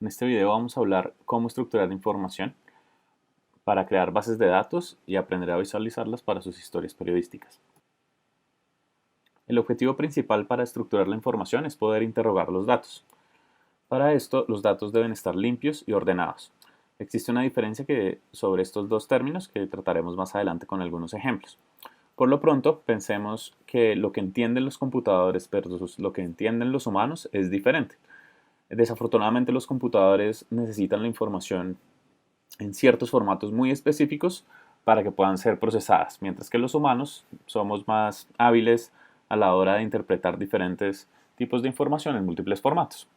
En este video vamos a hablar cómo estructurar información para crear bases de datos y aprender a visualizarlas para sus historias periodísticas. El objetivo principal para estructurar la información es poder interrogar los datos. Para esto, los datos deben estar limpios y ordenados. Existe una diferencia sobre estos dos términos que trataremos más adelante con algunos ejemplos. Por lo pronto, pensemos que lo que entienden los computadores versus lo que entienden los humanos es diferente. Desafortunadamente, los computadores necesitan la información en ciertos formatos muy específicos para que puedan ser procesadas, mientras que los humanos somos más hábiles a la hora de interpretar diferentes tipos de información en múltiples formatos.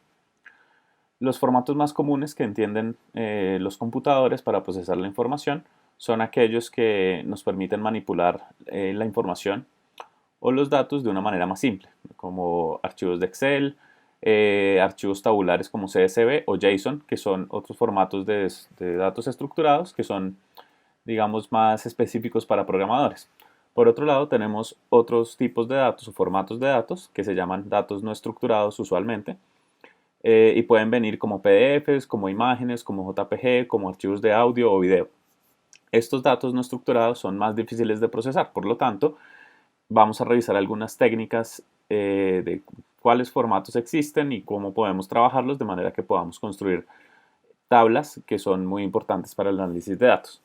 Los formatos más comunes que entienden los computadores para procesar la información son aquellos que nos permiten manipular la información o los datos de una manera más simple, como archivos de Excel, archivos tabulares como CSV o JSON, que son otros formatos de datos estructurados que son, digamos, más específicos para programadores. Por otro lado, tenemos otros tipos de datos o formatos de datos que se llaman datos no estructurados usualmente, y pueden venir como PDFs, como imágenes, como JPG, como archivos de audio o video. Estos datos no estructurados son más difíciles de procesar, por lo tanto, vamos a revisar algunas técnicas de cuáles formatos existen y cómo podemos trabajarlos de manera que podamos construir tablas que son muy importantes para el análisis de datos.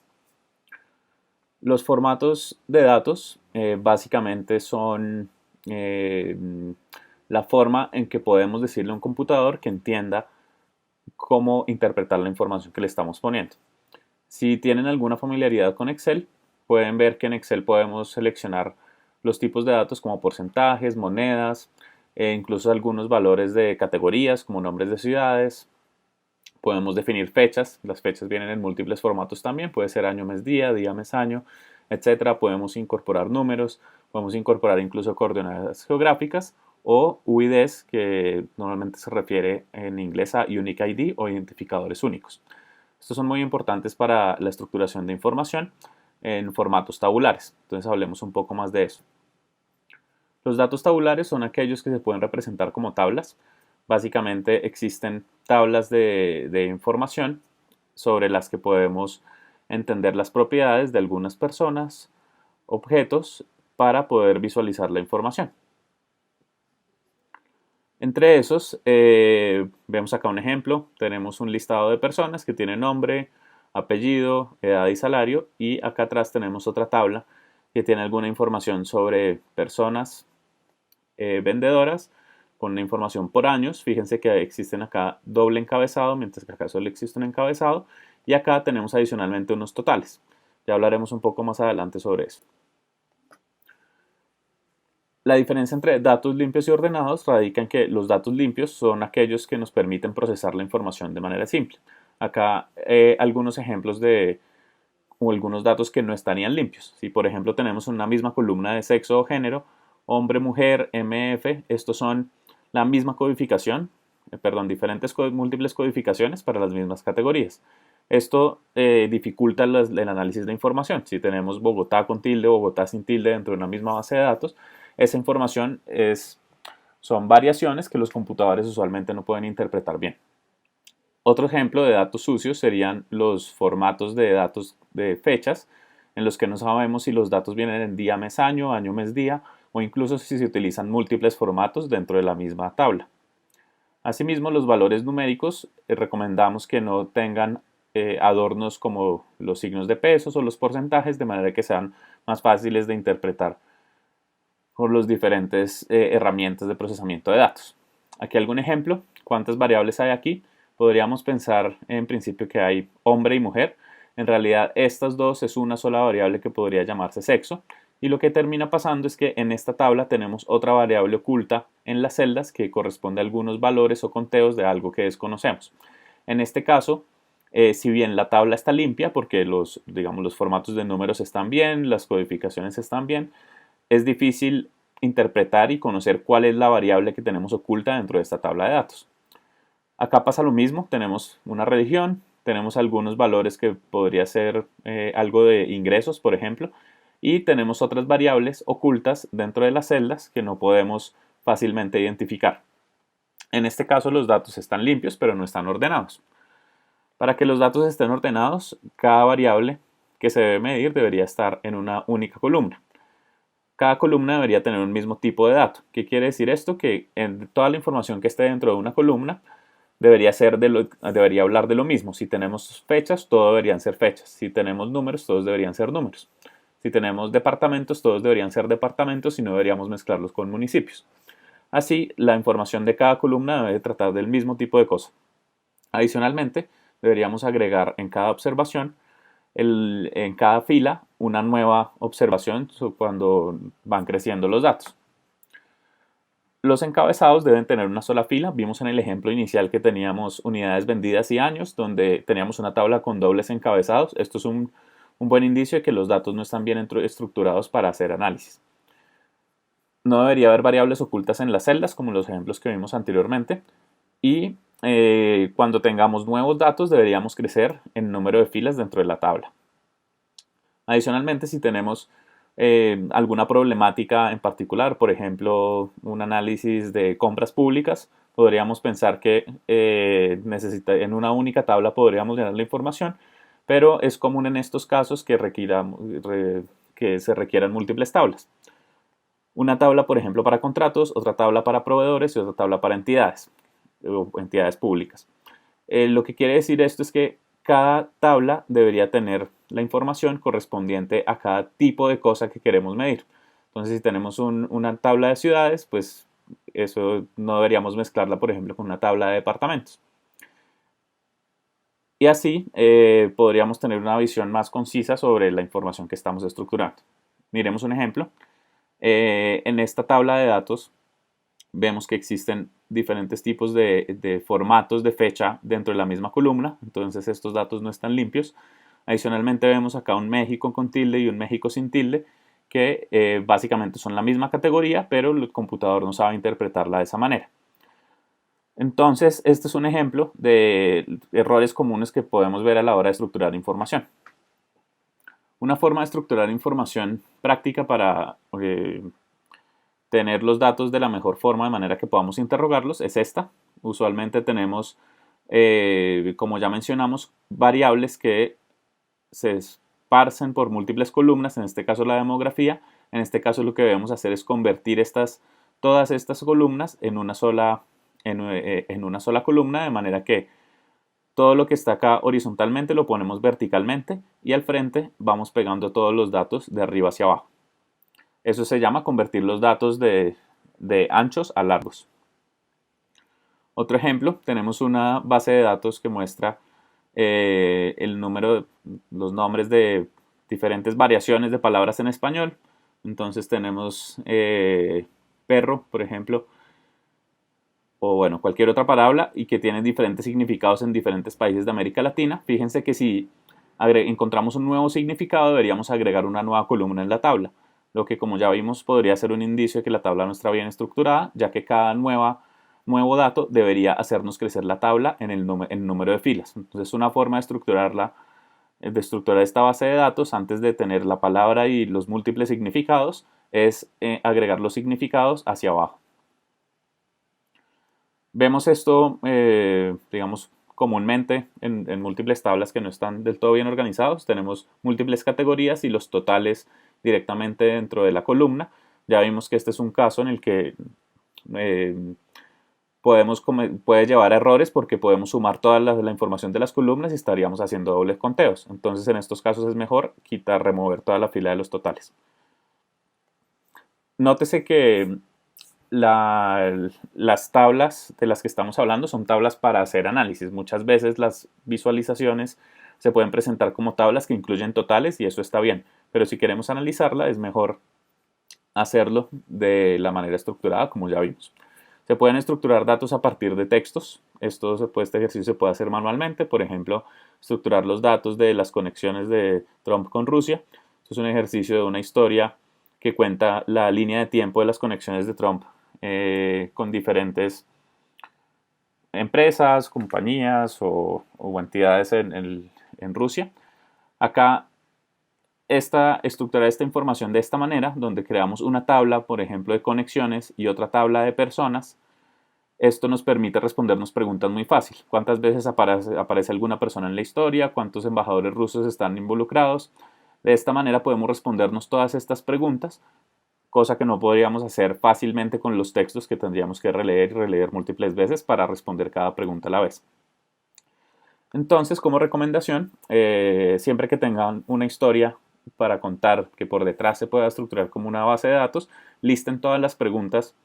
Los formatos de datos básicamente son la forma en que podemos decirle a un computador que entienda cómo interpretar la información que le estamos poniendo. Si tienen alguna familiaridad con Excel, pueden ver que en Excel podemos seleccionar los tipos de datos como porcentajes, monedas, incluso algunos valores de categorías como nombres de ciudades. Podemos definir fechas, las fechas vienen en múltiples formatos también, puede ser año, mes, día, mes, año, etc. Podemos incorporar números, podemos incorporar incluso coordenadas geográficas o UIDs, que normalmente se refiere en inglés a Unique ID o identificadores únicos. Estos son muy importantes para la estructuración de información en formatos tabulares. Entonces hablemos un poco más de eso. Los datos tabulares son aquellos que se pueden representar como tablas. Básicamente existen tablas de información sobre las que podemos entender las propiedades de algunas personas, objetos, para poder visualizar la información. Entre esos, vemos acá un ejemplo. Tenemos un listado de personas que tienen nombre, apellido, edad y salario, y acá atrás tenemos otra tabla que tiene alguna información sobre personas vendedoras con una información por años. Fíjense que existen acá doble encabezado, mientras que acá solo existe un encabezado, y acá tenemos adicionalmente unos totales. Ya hablaremos un poco más adelante sobre eso. La diferencia entre datos limpios y ordenados radica en que los datos limpios son aquellos que nos permiten procesar la información de manera simple. Acá algunos ejemplos o algunos datos que no estarían limpios. Si por ejemplo tenemos una misma columna de sexo o género, hombre, mujer, MF, estos son la misma codificación, diferentes múltiples codificaciones para las mismas categorías. Esto dificulta el análisis de información. Si tenemos Bogotá con tilde o Bogotá sin tilde dentro de una misma base de datos, esa información son variaciones que los computadores usualmente no pueden interpretar bien. Otro ejemplo de datos sucios serían los formatos de datos de fechas, en los que no sabemos si los datos vienen en día, mes, año, mes, día, o incluso si se utilizan múltiples formatos dentro de la misma tabla. Asimismo, los valores numéricos recomendamos que no tengan adornos como los signos de pesos o los porcentajes, de manera que sean más fáciles de interpretar por las diferentes herramientas de procesamiento de datos. Aquí algún ejemplo. ¿Cuántas variables hay aquí? Podríamos pensar en principio que hay hombre y mujer. En realidad estas dos es una sola variable que podría llamarse sexo, y lo que termina pasando es que en esta tabla tenemos otra variable oculta en las celdas que corresponde a algunos valores o conteos de algo que desconocemos. En este caso, si bien la tabla está limpia porque los formatos de números están bien, las codificaciones están bien, es difícil interpretar y conocer cuál es la variable que tenemos oculta dentro de esta tabla de datos. Acá pasa lo mismo, tenemos una religión, tenemos algunos valores que podría ser algo de ingresos, por ejemplo, y tenemos otras variables ocultas dentro de las celdas que no podemos fácilmente identificar. En este caso los datos están limpios pero no están ordenados. Para que los datos estén ordenados, cada variable que se debe medir debería estar en una única columna. Cada columna debería tener un mismo tipo de dato. ¿Qué quiere decir esto? Que en toda la información que esté dentro de una columna debería hablar de lo mismo. Si tenemos fechas, todo deberían ser fechas. Si tenemos números, todos deberían ser números. Si tenemos departamentos, todos deberían ser departamentos y no deberíamos mezclarlos con municipios. Así, la información de cada columna debe tratar del mismo tipo de cosa. Adicionalmente, deberíamos agregar en cada observación, en cada fila, una nueva observación cuando van creciendo los datos. Los encabezados deben tener una sola fila. Vimos en el ejemplo inicial que teníamos unidades vendidas y años, donde teníamos una tabla con dobles encabezados. Esto es un buen indicio de que los datos no están bien estructurados para hacer análisis. No debería haber variables ocultas en las celdas, como los ejemplos que vimos anteriormente. Y cuando tengamos nuevos datos, deberíamos crecer en número de filas dentro de la tabla. Adicionalmente, si tenemos alguna problemática en particular, por ejemplo, un análisis de compras públicas, podríamos pensar que en una única tabla podríamos llenar la información, pero es común en estos casos que se requieran múltiples tablas. Una tabla, por ejemplo, para contratos, otra tabla para proveedores y otra tabla para entidades o entidades públicas. Lo que quiere decir esto es que cada tabla debería tener la información correspondiente a cada tipo de cosa que queremos medir. Entonces, si tenemos una tabla de ciudades, pues eso no deberíamos mezclarla, por ejemplo, con una tabla de departamentos. Y así podríamos tener una visión más concisa sobre la información que estamos estructurando. Miremos un ejemplo. En esta tabla de datos vemos que existen diferentes tipos de formatos de fecha dentro de la misma columna, entonces estos datos no están limpios. Adicionalmente vemos acá un México con tilde y un México sin tilde, que básicamente son la misma categoría, pero el computador no sabe interpretarla de esa manera. Entonces, este es un ejemplo de errores comunes que podemos ver a la hora de estructurar información. Una forma de estructurar información práctica para tener los datos de la mejor forma de manera que podamos interrogarlos es esta. Usualmente tenemos, como ya mencionamos, variables que se esparcen por múltiples columnas, en este caso la demografía. En este caso lo que debemos hacer es convertir todas estas columnas en una sola columna, de manera que todo lo que está acá horizontalmente lo ponemos verticalmente y al frente vamos pegando todos los datos de arriba hacia abajo. Eso se llama convertir los datos de anchos a largos. Otro ejemplo, tenemos una base de datos que muestra los nombres de diferentes variaciones de palabras en español. Entonces tenemos perro, por ejemplo, o bueno, cualquier otra palabra y que tiene diferentes significados en diferentes países de América Latina. Fíjense que si encontramos un nuevo significado, deberíamos agregar una nueva columna en la tabla, lo que, como ya vimos, podría ser un indicio de que la tabla no está bien estructurada, ya que cada nuevo dato debería hacernos crecer la tabla en el número de filas. Entonces, una forma de estructurar esta base de datos antes de tener la palabra y los múltiples significados es agregar los significados hacia abajo. Vemos esto, digamos, comúnmente en múltiples tablas que no están del todo bien organizados. Tenemos múltiples categorías y los totales directamente dentro de la columna. Ya vimos que este es un caso en el que puede llevar a errores porque podemos sumar toda la información de las columnas y estaríamos haciendo dobles conteos. Entonces, en estos casos es mejor remover toda la fila de los totales. Nótese que las tablas de las que estamos hablando son tablas para hacer análisis. Muchas veces las visualizaciones se pueden presentar como tablas que incluyen totales y eso está bien, pero si queremos analizarla es mejor hacerlo de la manera estructurada, como ya vimos. Se pueden estructurar datos a partir de textos. Este ejercicio se puede hacer manualmente, por ejemplo, estructurar los datos de las conexiones de Trump con Rusia. Esto es un ejercicio de una historia que cuenta la línea de tiempo de las conexiones de Trump con diferentes empresas, compañías o entidades en Rusia. Acá estructurar esta información de esta manera, donde creamos una tabla, por ejemplo, de conexiones y otra tabla de personas, Esto nos permite respondernos preguntas muy fácil. ¿Cuántas veces aparece alguna persona en la historia? ¿Cuántos embajadores rusos están involucrados? De esta manera podemos respondernos todas estas preguntas, cosa que no podríamos hacer fácilmente con los textos que tendríamos que releer y releer múltiples veces para responder cada pregunta a la vez. Entonces, como recomendación, siempre que tengan una historia para contar que por detrás se pueda estructurar como una base de datos, listen todas las preguntas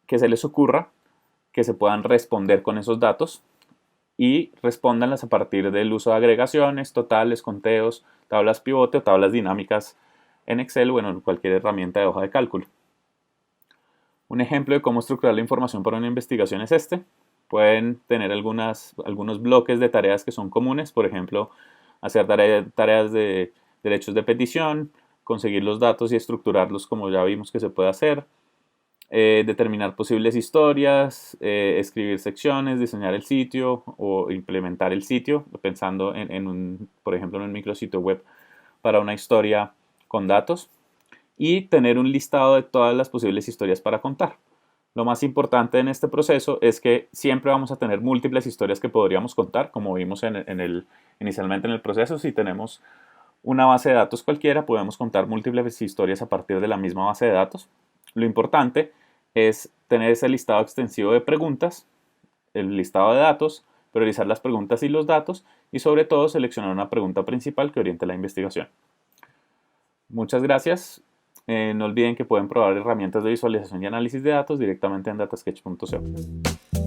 que se les ocurra, que se puedan responder con esos datos y respóndanlas a partir del uso de agregaciones, totales, conteos, tablas pivote o tablas dinámicas en Excel o en cualquier herramienta de hoja de cálculo. Un ejemplo de cómo estructurar la información para una investigación es este. Pueden tener algunos bloques de tareas que son comunes, por ejemplo, hacer tareas de derechos de petición, conseguir los datos y estructurarlos como ya vimos que se puede hacer, determinar posibles historias, escribir secciones, diseñar el sitio o implementar el sitio, pensando por ejemplo, en un micrositio web para una historia con datos, y tener un listado de todas las posibles historias para contar. Lo más importante en este proceso es que siempre vamos a tener múltiples historias que podríamos contar, como vimos inicialmente en el proceso. Si tenemos una base de datos cualquiera, podemos contar múltiples historias a partir de la misma base de datos. Lo importante es tener ese listado extensivo de preguntas, el listado de datos, priorizar las preguntas y los datos y sobre todo seleccionar una pregunta principal que oriente la investigación. Muchas gracias. No olviden que pueden probar herramientas de visualización y análisis de datos directamente en datasketch.co.